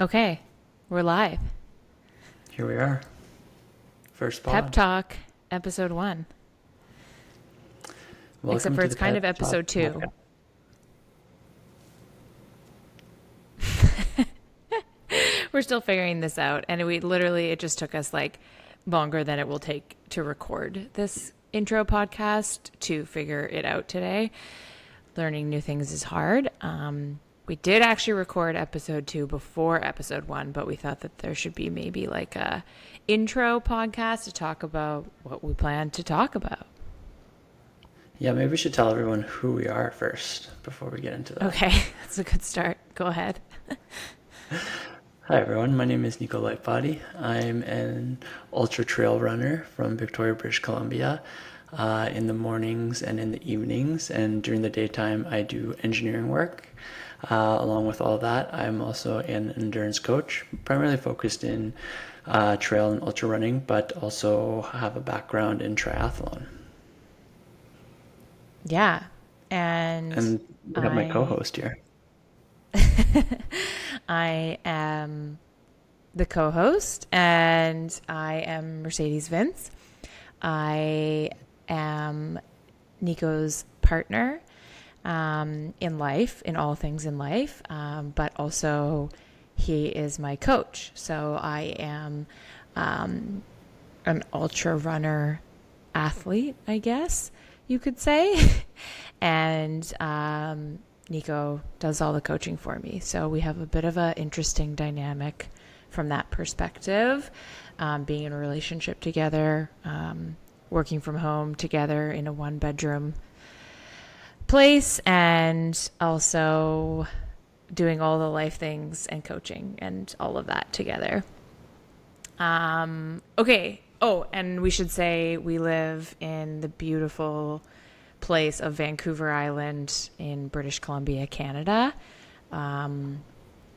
Okay, we're live. Here we are. First Pep pod. Talk, episode 1. Except Welcome for to it's the kind of Pep Talk episode 2. podcast. We're still figuring this out. And it just took us like longer than it will take to record this intro podcast to figure it out today. Learning new things is hard. We did actually record episode 2 before episode 1, but we thought that there should be maybe like a intro podcast to talk about what we plan to talk about. Yeah, maybe we should tell everyone who we are first before we get into that. Okay, that's a good start. Go ahead. Hi everyone, my name is Nico Lightbody. I'm an ultra trail runner from Victoria, British Columbia. In the mornings and in the evenings, and during the daytime I do engineering work. Along with all of that, I'm also an endurance coach, primarily focused in trail and ultra running, but also have a background in triathlon. Yeah. And we have my co-host here. I am the co-host, and I am Mercedes Vince. I am Nico's partner in life, in all things in life, but also he is my coach. So I am an ultra runner athlete, I guess you could say. And Nico does all the coaching for me. So we have a bit of an interesting dynamic from that perspective, being in a relationship together, working from home together in a 1-bedroom place, and also doing all the life things and coaching and all of that together. Okay. Oh, and we should say we live in the beautiful place of Vancouver Island in British Columbia, Canada,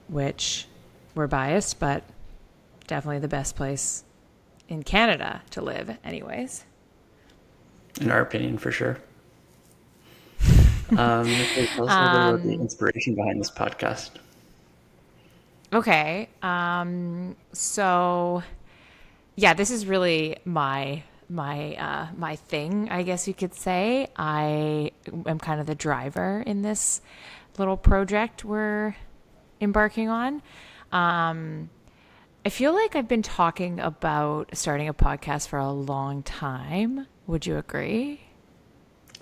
which we're biased, but definitely the best place in Canada to live anyways. In our opinion, for sure. Tell us a little bit about the inspiration behind this podcast. Okay. So yeah, this is really my thing, I guess you could say. I am kind of the driver in this little project we're embarking on. I feel like I've been talking about starting a podcast for a long time. Would you agree?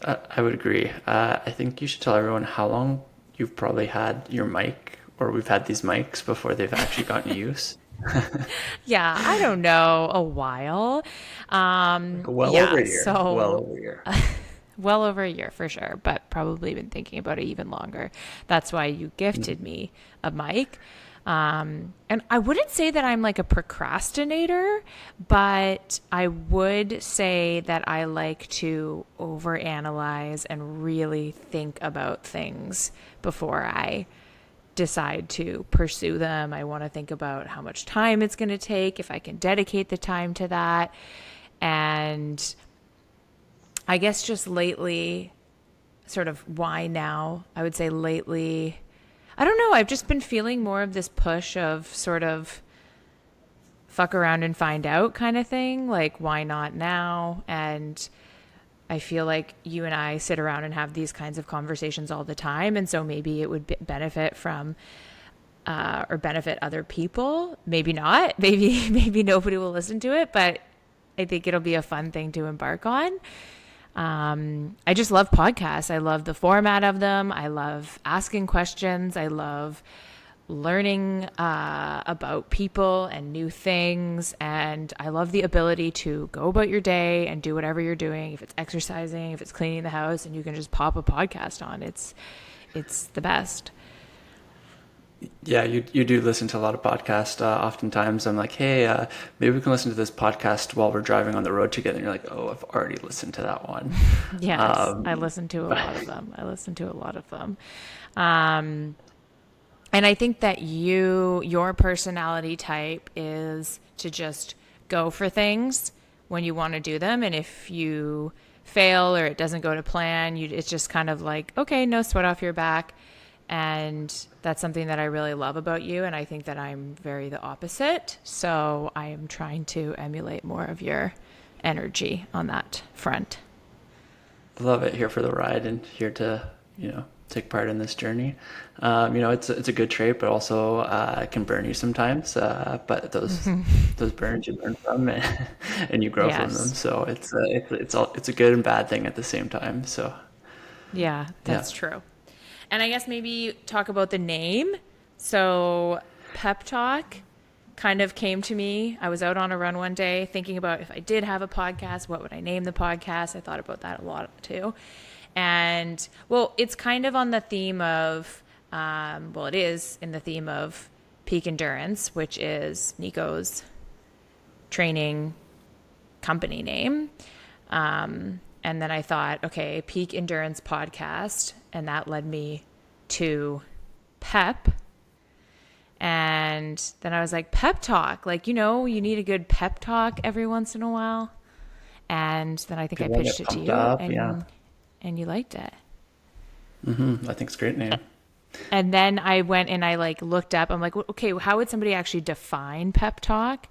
I would agree. I think you should tell everyone how long you've probably had your mic, or we've had these mics before they've actually gotten use. Yeah, I don't know, a while. Well Yeah, over a year. so Well over a year. well over a year for sure, but probably been thinking about it even longer. That's why you gifted me a mic. And I wouldn't say that I'm like a procrastinator, but I would say that I like to overanalyze and really think about things before I decide to pursue them. I want to think about how much time it's going to take, if I can dedicate the time to that. And I guess just lately, sort of why now? I would say lately, I don't know, I've just been feeling more of this push of sort of fuck around and find out kind of thing. Like, why not now? And I feel like you and I sit around and have these kinds of conversations all the time. And so maybe it would benefit from, or benefit other people. Maybe not. Maybe nobody will listen to it, but I think it'll be a fun thing to embark on. I just love podcasts. I love the format of them. I love asking questions. I love learning about people and new things. And I love the ability to go about your day and do whatever you're doing. If it's exercising, if it's cleaning the house, and you can just pop a podcast on. It's the best. Yeah, you do listen to a lot of podcasts. Oftentimes I'm like, hey, maybe we can listen to this podcast while we're driving on the road together. And you're like, oh, I've already listened to that one. Yes, I listen to a lot of them. And I think that your personality type is to just go for things when you want to do them. And if you fail or it doesn't go to plan, it's just kind of like, okay, no sweat off your back. And that's something that I really love about you. And I think that I'm very the opposite. So I am trying to emulate more of your energy on that front. Love it. Here for the ride and here to, take part in this journey. It's a good trait, but also it can burn you sometimes. But those burns you learn from and you grow from them. Yes. So it's a good and bad thing at the same time. So Yeah, yeah. that's true. And I guess maybe talk about the name. So, Pep Talk kind of came to me. I was out on a run one day thinking about if I did have a podcast, what would I name the podcast? I thought about that a lot too. And well, it's kind of on the theme of, it is in the theme of peak endurance, which is Nico's training company name. And then I thought, okay, peak endurance podcast. And that led me to Pep. And then I was like, Pep Talk. Like, you need a good pep talk every once in a while. And then I think I People pitched get it to pumped you up. Yeah. and you liked it. I think it's a great name. And then I went and I like looked up. I'm like, okay, how would somebody actually define pep talk?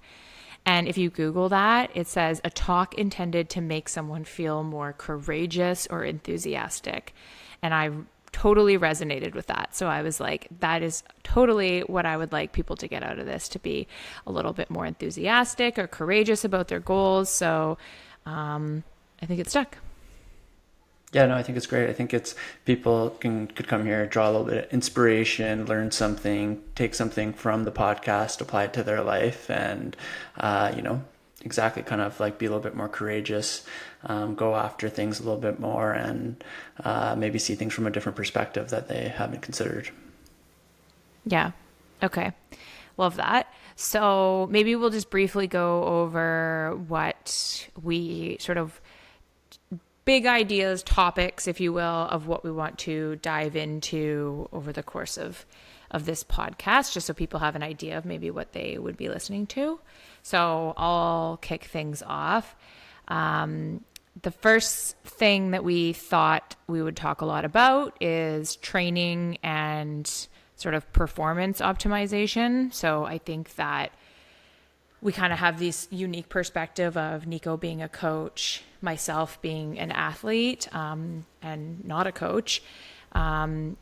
And if you Google that, it says a talk intended to make someone feel more courageous or enthusiastic. And I totally resonated with that. So I was like, that is totally what I would like people to get out of this, to be a little bit more enthusiastic or courageous about their goals. So I think it stuck. Yeah, no, I think it's great. I think it's people could come here, draw a little bit of inspiration, learn something, take something from the podcast, apply it to their life, and exactly kind of like be a little bit more courageous, go after things a little bit more, and maybe see things from a different perspective that they haven't considered. Yeah. Okay. Love that. So maybe we'll just briefly go over what we sort of big ideas, topics, if you will, of what we want to dive into over the course of this podcast, just so people have an idea of maybe what they would be listening to. So I'll kick things off. The first thing that we thought we would talk a lot about is training and sort of performance optimization. So I think that we kind of have this unique perspective of Nico being a coach, myself being an athlete and not a coach. And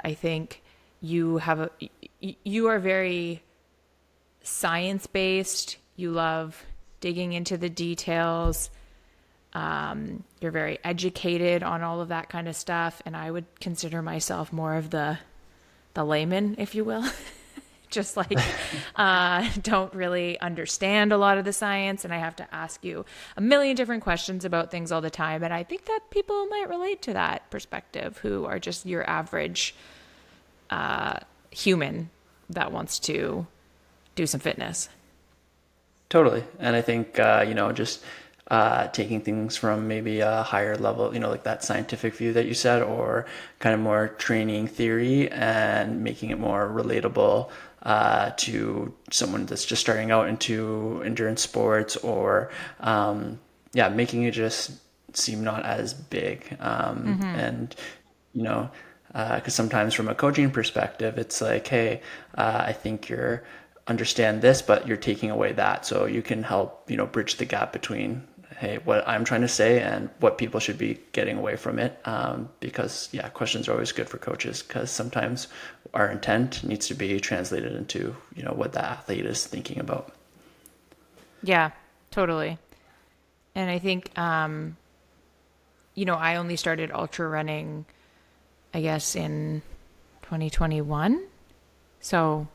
I think you are very science based. You love digging into the details. You're very educated on all of that kind of stuff. And I would consider myself more of the layman, if you will. Just like don't really understand a lot of the science, and I have to ask you a million different questions about things all the time. And I think that people might relate to that perspective, who are just your average human that wants to do some fitness. Totally. And I think, just taking things from maybe a higher level, like that scientific view that you said, or kind of more training theory, and making it more relatable to someone that's just starting out into endurance sports, or making it just seem not as big. And, because sometimes from a coaching perspective, it's like, hey, I think you're understand this, but you're taking away that. So you can help, bridge the gap between, hey, what I'm trying to say and what people should be getting away from it. Because questions are always good for coaches, because sometimes our intent needs to be translated into, what the athlete is thinking about. Yeah, totally. And I think, I only started ultra running, I guess, in 2021. So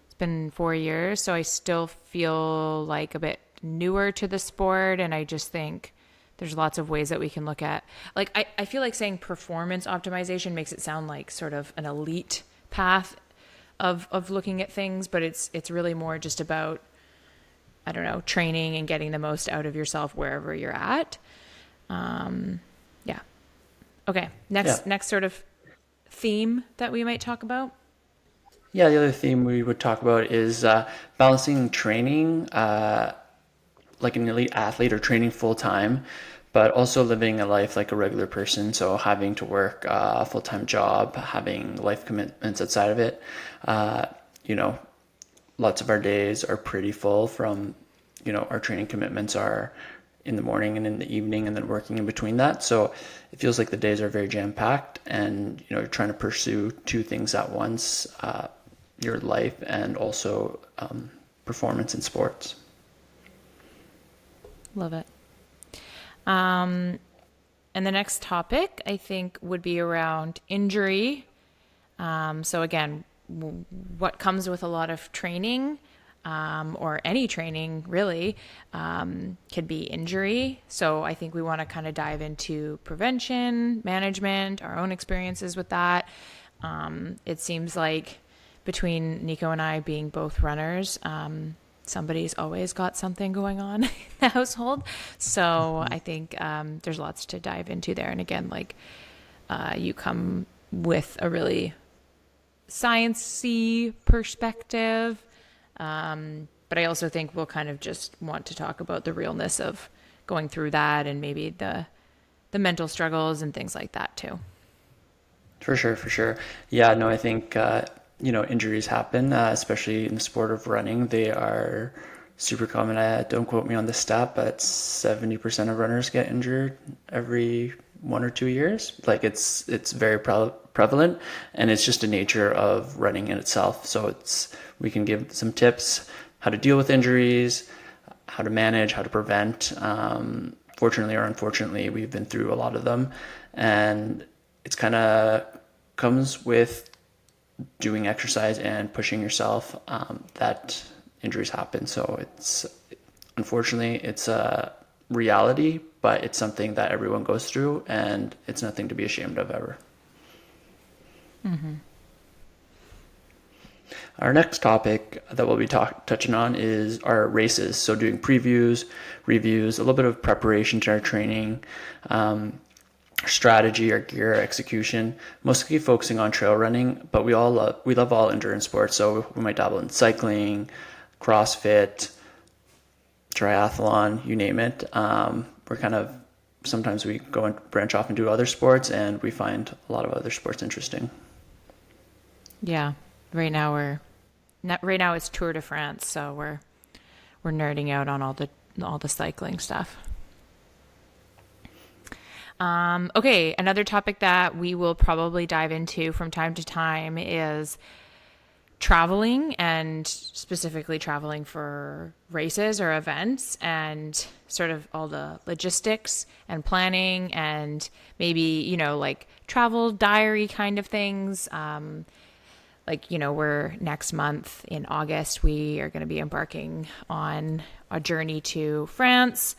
it's been 4 years. So I still feel like a bit newer to the sport. And I just think there's lots of ways that we can look at, like, I feel like saying performance optimization makes it sound like sort of an elite path of looking at things, but it's really more just about, I don't know, training and getting the most out of yourself wherever you're at. Yeah. Okay. Next sort of theme that we might talk about. Yeah, the other theme we would talk about is balancing training, like an elite athlete or training full time, but also living a life like a regular person. So having to work a full-time job, having life commitments outside of it. Uh, you know, lots of our days are pretty full from, our training commitments are in the morning and in the evening and then working in between that. So it feels like the days are very jam-packed and, you're trying to pursue two things at once, your life and also performance in sports. Love it. And the next topic I think would be around injury. So again, what comes with a lot of training, or any training really, could be injury. So I think we want to kind of dive into prevention, management, our own experiences with that. It seems like between Nico and I being both runners, somebody's always got something going on in the household. So I think there's lots to dive into there. And again, like you come with a really sciencey perspective. But I also think we'll kind of just want to talk about the realness of going through that and maybe the mental struggles and things like that too. For sure, for sure. Yeah, no, I think, injuries happen, especially in the sport of running. They are super common. Don't quote me on the stat, but 70% of runners get injured every 1 or 2 years. Like it's very prevalent, and it's just the nature of running in itself. So we can give some tips how to deal with injuries, how to manage, how to prevent. Fortunately or unfortunately, we've been through a lot of them, and it's kind of comes with doing exercise and pushing yourself, that injuries happen. So unfortunately it's a reality, but it's something that everyone goes through, and it's nothing to be ashamed of ever. Mm-hmm. Our next topic that we'll be touching on is our races. So doing previews, reviews, a little bit of preparation to our training, our strategy, our gear, our execution, mostly focusing on trail running, but we love all endurance sports. So we might dabble in cycling, CrossFit, triathlon, you name it. Sometimes we go and branch off and do other sports, and we find a lot of other sports interesting. Yeah. Right now it's Tour de France, so we're nerding out on all the cycling stuff. Okay, another topic that we will probably dive into from time to time is traveling, and specifically traveling for races or events, and sort of all the logistics and planning, and maybe, like travel diary kind of things. We're next month in August, we are going to be embarking on a journey to France.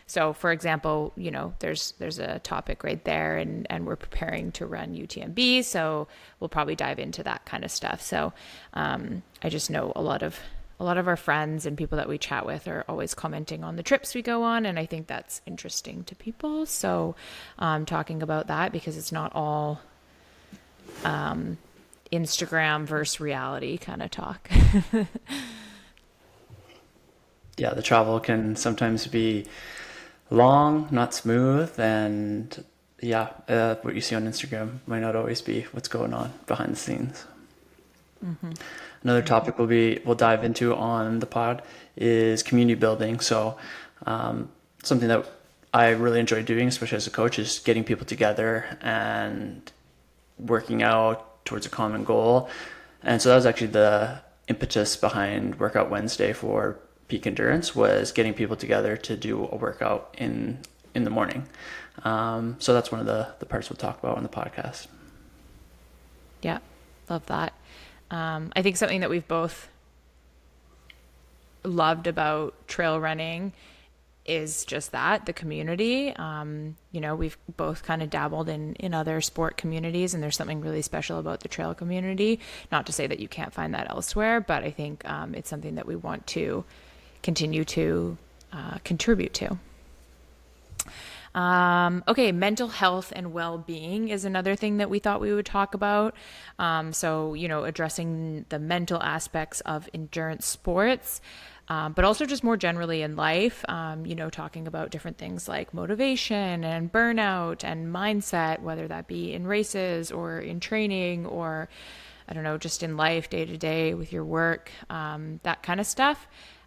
So for example, there's a topic right there, and we're preparing to run UTMB. So we'll probably dive into that kind of stuff. So, I just know a lot of our friends and people that we chat with are always commenting on the trips we go on. And I think that's interesting to people. So, talking about that, because it's not all, Instagram versus reality kind of talk. Yeah, the travel can sometimes be long, not smooth, and yeah, what you see on Instagram might not always be what's going on behind the scenes. Mm-hmm. Another topic we'll dive into on the pod is community building. So something that I really enjoy doing, especially as a coach, is getting people together and working out towards a common goal. And so that was actually the impetus behind Workout Wednesday for Peak Endurance, was getting people together to do a workout in the morning. So that's one of the parts we'll talk about on the podcast. Yeah, love that. I think something that we've both loved about trail running is just that, the community. We've both kind of dabbled in other sport communities, and there's something really special about the trail community. Not to say that you can't find that elsewhere, but I think it's something that we want to continue to contribute to. Okay, mental health and well-being is another thing that we thought we would talk about. So, addressing the mental aspects of endurance sports. but also just more generally in life, talking about different things like motivation and burnout and mindset, whether that be in races or in training or, I don't know, just in life day to day with your work, that kind of stuff.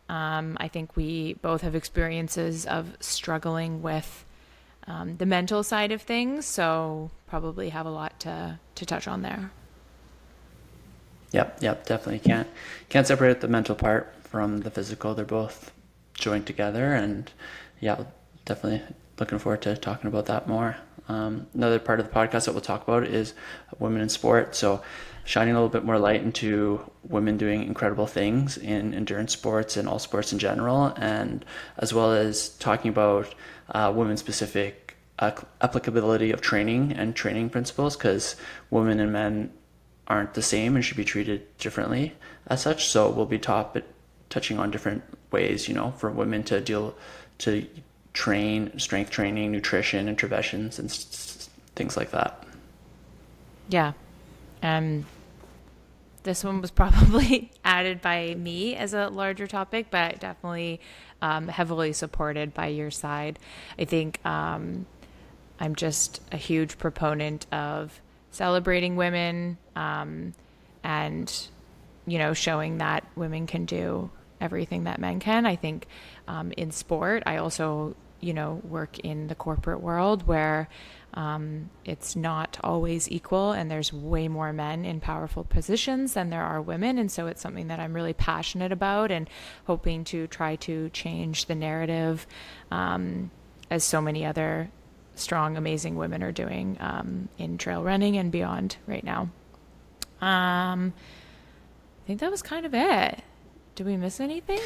I think we both have experiences of struggling with the mental side of things, so probably have a lot to touch on there. Yep, definitely can't separate the mental part from the physical. They're both joined together, and yeah, definitely looking forward to talking about that more. Another part of the podcast that we'll talk about is women in sport. So shining a little bit more light into women doing incredible things in endurance sports and all sports in general, and as well as talking about women specific applicability of training and training principles, because women and men aren't the same and should be treated differently as such. So we'll be touching on different ways, for women to train, strength training, nutrition, interventions, and things like that. Yeah. Um, this one was probably added by me as a larger topic, but definitely heavily supported by your side. I think I'm just a huge proponent of celebrating women, and, showing that women can do everything that men can. I think in sport, I also, work in the corporate world where it's not always equal, and there's way more men in powerful positions than there are women. And so it's something that I'm really passionate about and hoping to try to change the narrative, as so many other strong, amazing women are doing in trail running and beyond right now. I think that was kind of it. Did we miss anything?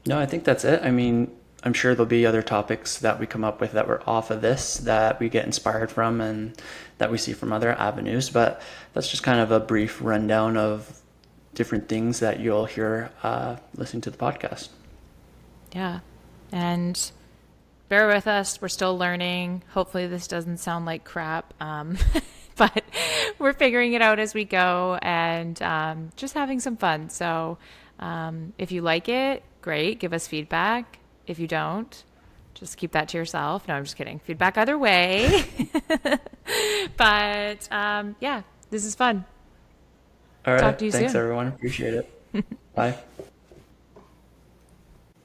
No, I think that's it. I mean, I'm sure there'll be other topics that we come up with that were off of this that we get inspired from and that we see from other avenues. But that's just kind of a brief rundown of different things that you'll hear listening to the podcast. Yeah. And bear with us. We're still learning. Hopefully, this doesn't sound like crap. But we're figuring it out as we go, and just having some fun. So if you like it, great. Give us feedback. If you don't, just keep that to yourself. No, I'm just kidding. Feedback either way. But yeah, this is fun. All Talk right. to you Thanks, soon. everyone. Appreciate it. Bye.